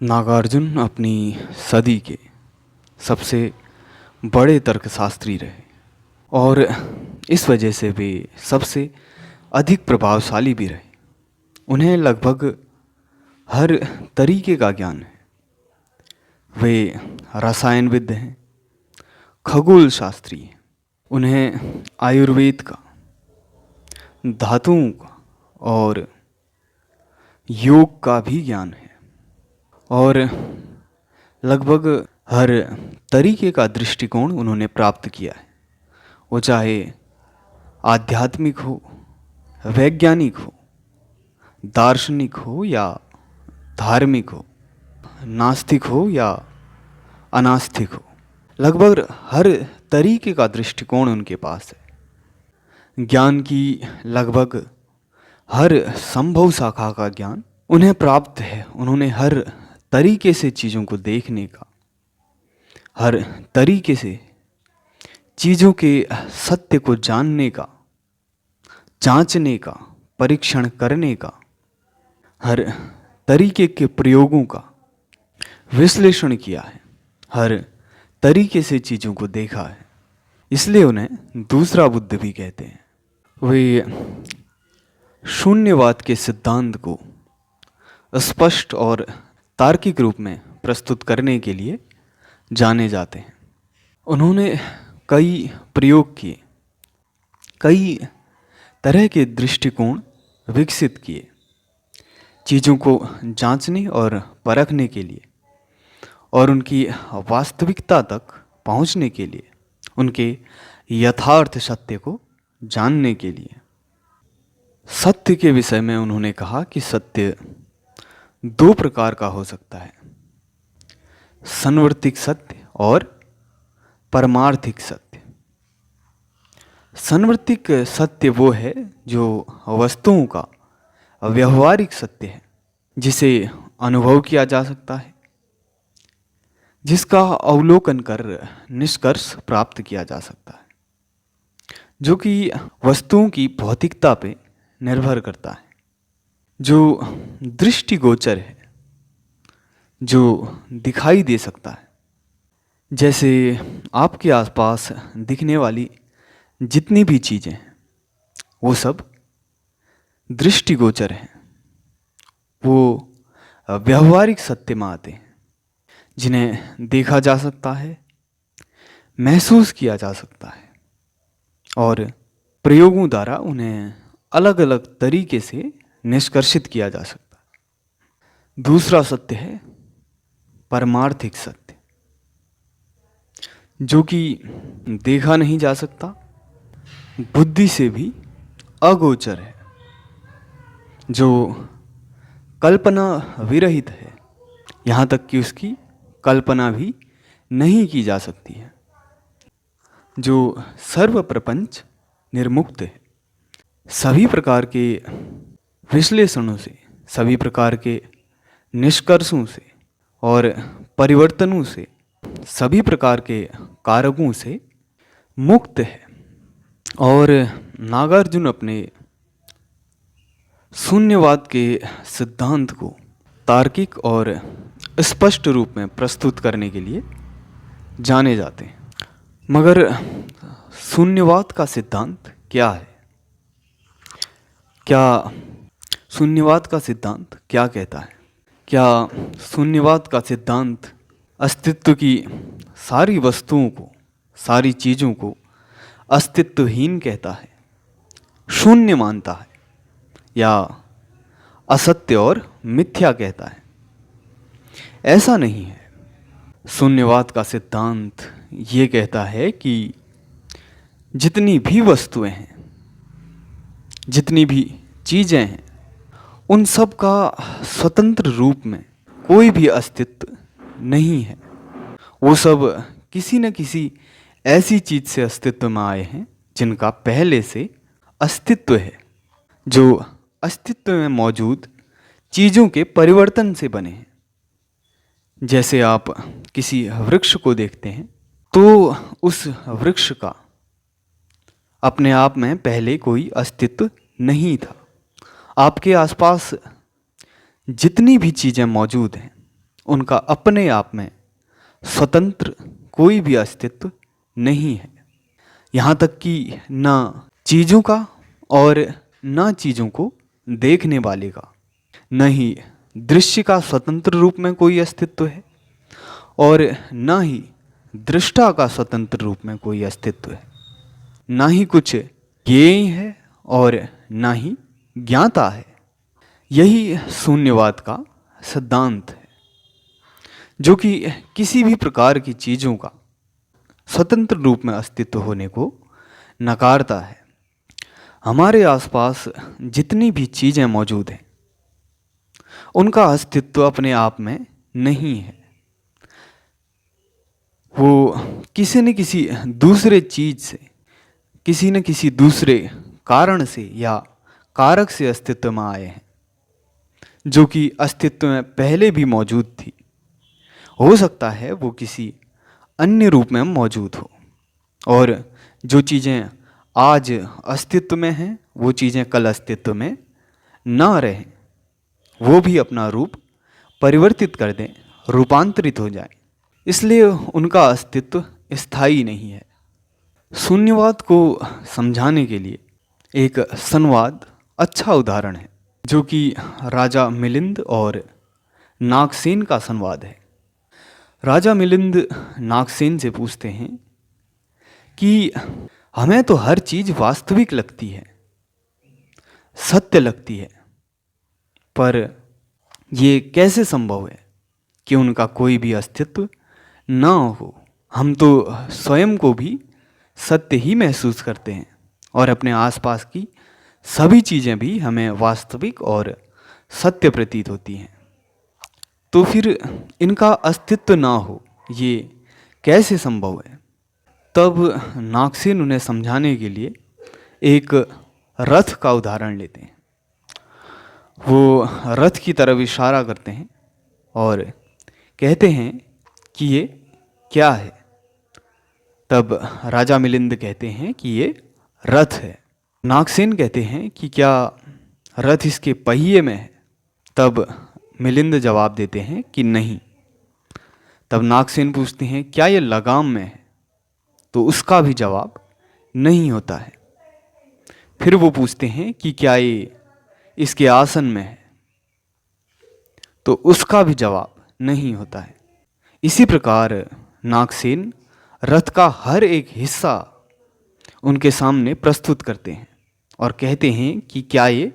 नागार्जुन अपनी सदी के सबसे बड़े तर्कशास्त्री रहे और इस वजह से वे सबसे अधिक प्रभावशाली भी रहे। उन्हें लगभग हर तरीके का ज्ञान है। वे रसायनविद हैं, खगोल शास्त्री हैं, उन्हें आयुर्वेद का, धातुओं का और योग का भी ज्ञान है और लगभग हर तरीके का दृष्टिकोण उन्होंने प्राप्त किया है। वो चाहे आध्यात्मिक हो, वैज्ञानिक हो, दार्शनिक हो या धार्मिक हो, नास्तिक हो या अनास्तिक हो, लगभग हर तरीके का दृष्टिकोण उनके पास है। ज्ञान की लगभग हर संभव शाखा का ज्ञान उन्हें प्राप्त है। उन्होंने हर तरीके से चीज़ों को देखने का, हर तरीके से चीज़ों के सत्य को जानने का, जांचने का, परीक्षण करने का, हर तरीके के प्रयोगों का विश्लेषण किया है, हर तरीके से चीज़ों को देखा है। इसलिए उन्हें दूसरा बुद्ध भी कहते हैं। वे शून्यवाद के सिद्धांत को स्पष्ट और तार्किक रूप में प्रस्तुत करने के लिए जाने जाते हैं। उन्होंने कई प्रयोग किए, कई तरह के दृष्टिकोण विकसित किए चीज़ों को जांचने और परखने के लिए और उनकी वास्तविकता तक पहुंचने के लिए, उनके यथार्थ सत्य को जानने के लिए। सत्य के विषय में उन्होंने कहा कि सत्य दो प्रकार का हो सकता है, संवर्तिक सत्य और परमार्थिक सत्य। संवर्तिक सत्य वो है जो वस्तुओं का व्यवहारिक सत्य है, जिसे अनुभव किया जा सकता है, जिसका अवलोकन कर निष्कर्ष प्राप्त किया जा सकता है, जो कि वस्तुओं की भौतिकता पे निर्भर करता है, जो दृष्टिगोचर है, जो दिखाई दे सकता है। जैसे आपके आसपास दिखने वाली जितनी भी चीज़ें हैं वो सब दृष्टिगोचर हैं, वो व्यवहारिक सत्य में आते हैं, जिन्हें देखा जा सकता है, महसूस किया जा सकता है और प्रयोगों द्वारा उन्हें अलग अलग तरीके से निष्कर्षित किया जा सकता है। दूसरा सत्य है परमार्थिक सत्य, जो कि देखा नहीं जा सकता, बुद्धि से भी अगोचर है, जो कल्पना विरहित है, यहाँ तक कि उसकी कल्पना भी नहीं की जा सकती है, जो सर्व प्रपंच निर्मुक्त है। सभी प्रकार के विश्लेषणों से, सभी प्रकार के निष्कर्षों से और परिवर्तनों से, सभी प्रकार के कारकों से मुक्त है। और नागार्जुन अपने शून्यवाद के सिद्धांत को तार्किक और स्पष्ट रूप में प्रस्तुत करने के लिए जाने जाते हैं। मगर शून्यवाद का सिद्धांत क्या है? क्या शून्यवाद का सिद्धांत क्या कहता है? क्या शून्यवाद का सिद्धांत अस्तित्व की सारी वस्तुओं को, सारी चीज़ों को अस्तित्वहीन कहता है, शून्य मानता है, या असत्य और मिथ्या कहता है? ऐसा नहीं है। शून्यवाद का सिद्धांत ये कहता है कि जितनी भी वस्तुएं हैं, जितनी भी चीज़ें हैं, उन सब का स्वतंत्र रूप में कोई भी अस्तित्व नहीं है। वो सब किसी न किसी ऐसी चीज़ से अस्तित्व में आए हैं जिनका पहले से अस्तित्व है, जो अस्तित्व में मौजूद चीज़ों के परिवर्तन से बने हैं। जैसे आप किसी वृक्ष को देखते हैं तो उस वृक्ष का अपने आप में पहले कोई अस्तित्व नहीं था। आपके आसपास जितनी भी चीज़ें मौजूद हैं उनका अपने आप में स्वतंत्र कोई भी अस्तित्व नहीं है। यहाँ तक कि ना चीज़ों का और ना चीज़ों को देखने वाले का, न ही दृश्य का स्वतंत्र रूप में कोई अस्तित्व है और न ही दृष्टा का स्वतंत्र रूप में कोई अस्तित्व है। ना ही कुछ ज्ञेय है और ना ही ज्ञाता है। यही शून्यवाद का सिद्धांत है, जो कि किसी भी प्रकार की चीज़ों का स्वतंत्र रूप में अस्तित्व होने को नकारता है। हमारे आसपास जितनी भी चीज़ें मौजूद हैं उनका अस्तित्व अपने आप में नहीं है। वो किसी न किसी दूसरे चीज़ से, किसी न किसी दूसरे कारण से या कारक से अस्तित्व में आए हैं, जो कि अस्तित्व में पहले भी मौजूद थी। हो सकता है वो किसी अन्य रूप में मौजूद हो, और जो चीज़ें आज अस्तित्व में हैं वो चीज़ें कल अस्तित्व में ना रहें, वो भी अपना रूप परिवर्तित कर दें, रूपांतरित हो जाए। इसलिए उनका अस्तित्व स्थायी नहीं है। शून्यवाद को समझाने के लिए एक संवाद अच्छा उदाहरण है, जो कि राजा मिलिंद और नागसेन का संवाद है। राजा मिलिंद नागसेन से पूछते हैं कि हमें तो हर चीज़ वास्तविक लगती है, सत्य लगती है, पर ये कैसे संभव है कि उनका कोई भी अस्तित्व ना हो। हम तो स्वयं को भी सत्य ही महसूस करते हैं और अपने आसपास की सभी चीज़ें भी हमें वास्तविक और सत्य प्रतीत होती हैं। तो फिर इनका अस्तित्व ना हो ये कैसे संभव है? तब नागसेन उन्हें समझाने के लिए एक रथ का उदाहरण लेते हैं। वो रथ की तरफ इशारा करते हैं और कहते हैं कि ये क्या है? तब राजा मिलिंद कहते हैं कि ये रथ है। नागसेन कहते हैं कि क्या रथ इसके पहिए में है? तब मिलिंद जवाब देते हैं कि नहीं। तब नागसेन पूछते हैं क्या ये लगाम में है? तो उसका भी जवाब नहीं होता है। फिर वो पूछते हैं कि क्या ये इसके आसन में है? तो उसका भी जवाब नहीं होता है। इसी प्रकार नागसेन रथ का हर एक हिस्सा उनके सामने प्रस्तुत करते हैं और कहते हैं कि क्या ये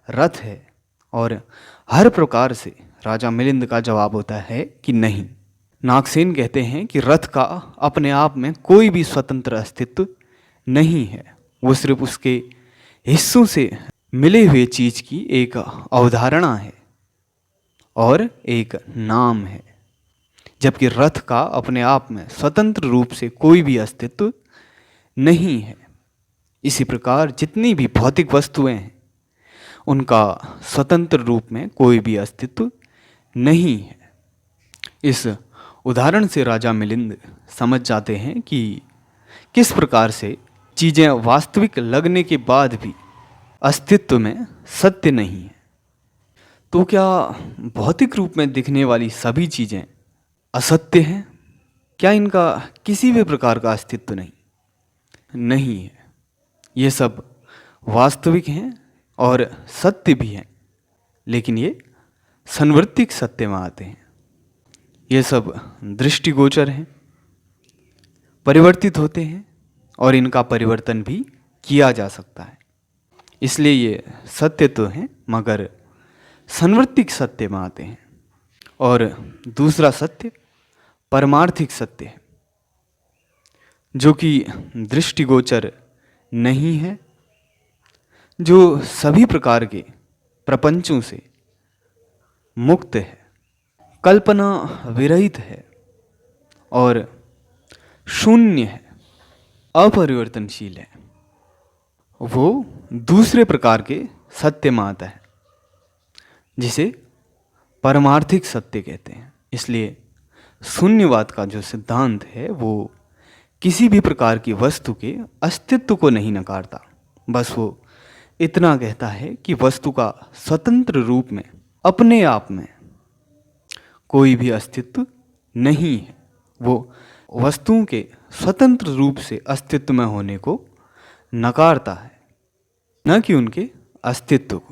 रथ है? और हर प्रकार से राजा मिलिंद का जवाब होता है कि नहीं। नागसेन कहते हैं कि रथ का अपने आप में कोई भी स्वतंत्र अस्तित्व नहीं है, वो सिर्फ उसके हिस्सों से मिले हुए चीज़ की एक अवधारणा है और एक नाम है, जबकि रथ का अपने आप में स्वतंत्र रूप से कोई भी अस्तित्व नहीं है। इसी प्रकार जितनी भी भौतिक वस्तुएं हैं उनका स्वतंत्र रूप में कोई भी अस्तित्व नहीं है। इस उदाहरण से राजा मिलिंद समझ जाते हैं कि किस प्रकार से चीज़ें वास्तविक लगने के बाद भी अस्तित्व में सत्य नहीं है। तो क्या भौतिक रूप में दिखने वाली सभी चीज़ें असत्य हैं? क्या इनका किसी भी प्रकार का अस्तित्व नहीं है? ये सब वास्तविक हैं और सत्य भी हैं, लेकिन ये संवर्तिक सत्य में आते हैं। ये सब दृष्टिगोचर हैं, परिवर्तित होते हैं और इनका परिवर्तन भी किया जा सकता है। इसलिए ये सत्य तो हैं मगर संवर्तिक सत्य में आते हैं। और दूसरा सत्य परमार्थिक सत्य है, जो कि दृष्टिगोचर नहीं है, जो सभी प्रकार के प्रपंचों से मुक्त है, कल्पना विरहित है और शून्य है, अपरिवर्तनशील है। वो दूसरे प्रकार के सत्य में आता है जिसे परमार्थिक सत्य कहते हैं। इसलिए शून्यवाद का जो सिद्धांत है वो किसी भी प्रकार की वस्तु के अस्तित्व को नहीं नकारता, बस वो इतना कहता है कि वस्तु का स्वतंत्र रूप में अपने आप में कोई भी अस्तित्व नहीं है। वो वस्तुओं के स्वतंत्र रूप से अस्तित्व में होने को नकारता है, न कि उनके अस्तित्व को।